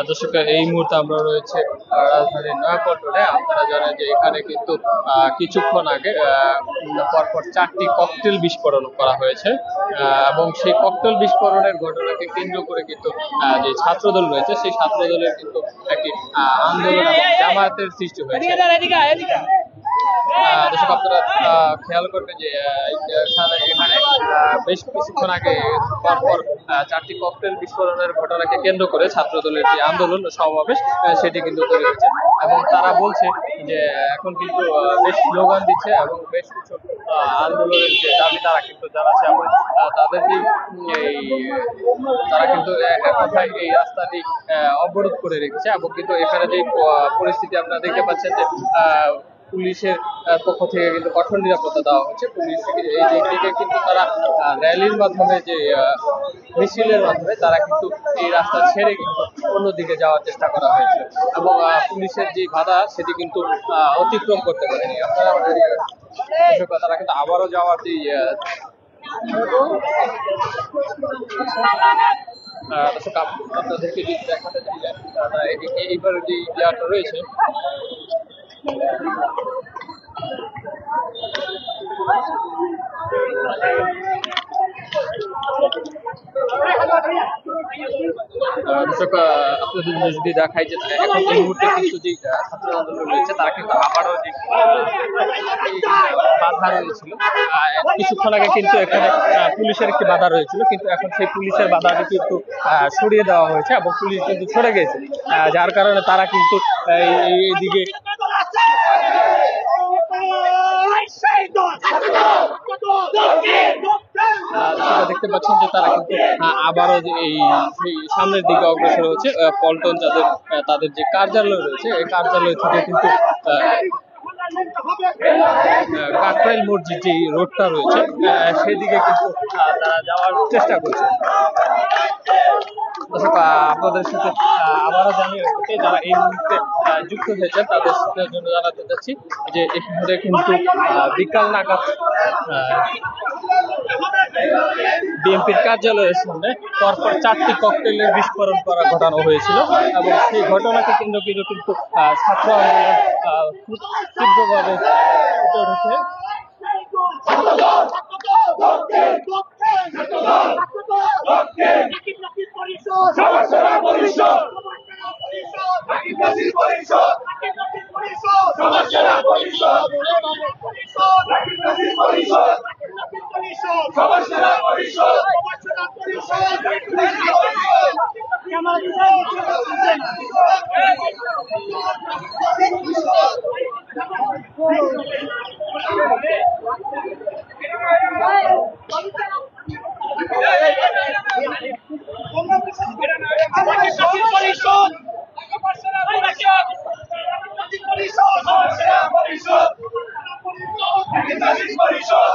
দর্শক, এই মুহূর্তে আমরা রয়েছে রাজধানীর নয়াপল্টনে। আপনারা জানেন যে এখানে কিন্তু কিছুক্ষণ আগে পরপর 4টি ককটেল বিস্ফোরণ করা হয়েছে এবং সেই ককটেল বিস্ফোরণের ঘটনাকে কেন্দ্র করে কিন্তু যে ছাত্রদল রয়েছে সেই ছাত্রদলের কিন্তু একটি আন্দোলন এবং জামায়াতের সৃষ্টি হয়েছে। দর্শক, আপনারা খেয়াল করবেন যে এখানে বেশ কিছুক্ষণ আগে পরপর 4টি ককটেল বিস্ফোরণের ঘটনাকে কেন্দ্র করে ছাত্রদলের যে আন্দোলন সমাবেশ সেটি কিন্তু তৈরি হয়েছে এবং তারা বলছে যে এখন কিন্তু বেশ স্লোগান দিচ্ছে এবং বেশ কিছু আন্দোলনের যে দাবি তারা কিন্তু জানাচ্ছে এবং তাদের যে তারা কিন্তু এক কথায় এই রাস্তাটি অবরোধ করে রেখেছে এবং কিন্তু এখানে যে পরিস্থিতি আপনারা দেখতে পাচ্ছেন যে পুলিশের পক্ষ থেকে কিন্তু কঠোর নিরাপত্তা দেওয়া হচ্ছে। পুলিশ এই দিকে কিন্তু তারা র্যালির মাধ্যমে যে মিছিলের মাধ্যমে তারা কিন্তু এই রাস্তা ছেড়ে কিন্তু অন্যদিকে যাওয়ার চেষ্টা করা হয়েছে এবং পুলিশের যে বাধা সেটি কিন্তু অতিক্রম করতে পারেনি। আপনারা তারা কিন্তু আবারও যাওয়ার যে দর্শক, আপনাদেরকে দেখাতে চাই এইবার যে ইয়াটা রয়েছে দর্শক, আপনাদের যদি দেখাই যে এখন এই মুহূর্তে কিন্তু যে ছাত্র আন্দোলন রয়েছে তারা কিন্তু আবারও যে বাধা রয়েছিল কিছুক্ষণ আগে কিন্তু এখানে পুলিশের একটি বাধা রয়েছিল, কিন্তু এখন সেই পুলিশের বাধাটি কিন্তু সরিয়ে দেওয়া হয়েছে এবং পুলিশ কিন্তু সরে গেছে, যার কারণে তারা কিন্তু এইদিকে দেখতে পাচ্ছেন যে তারা কিন্তু আবারও এই সামনের দিকে অগ্রসর হচ্ছে। পল্টন তাদের যে কার্যালয় রয়েছে এই কার্যালয় থেকে কিন্তু কাকরাইল মসজিদ যে রোডটা রয়েছে সেদিকে কিন্তু তারা যাওয়ার চেষ্টা করছে। দর্শক, আপনাদের সাথে আবারও জানিয়ে রাখতে যারা এই মুহূর্তে যুক্ত হয়েছেন তাদের জন্য জানাতে চাচ্ছি যে এখানে কিন্তু বিকাল নাগাদ বিএনপির কার্যালয়ের সামনে পরপর 4টি ককটেলের বিস্ফোরণ ঘটানো হয়েছিল এবং সেই ঘটনাকে কেন্দ্র করে কিন্তু ছাত্র আন্দোলন খুব তীব্রভাবে উঠে উঠেছে। পরিষদ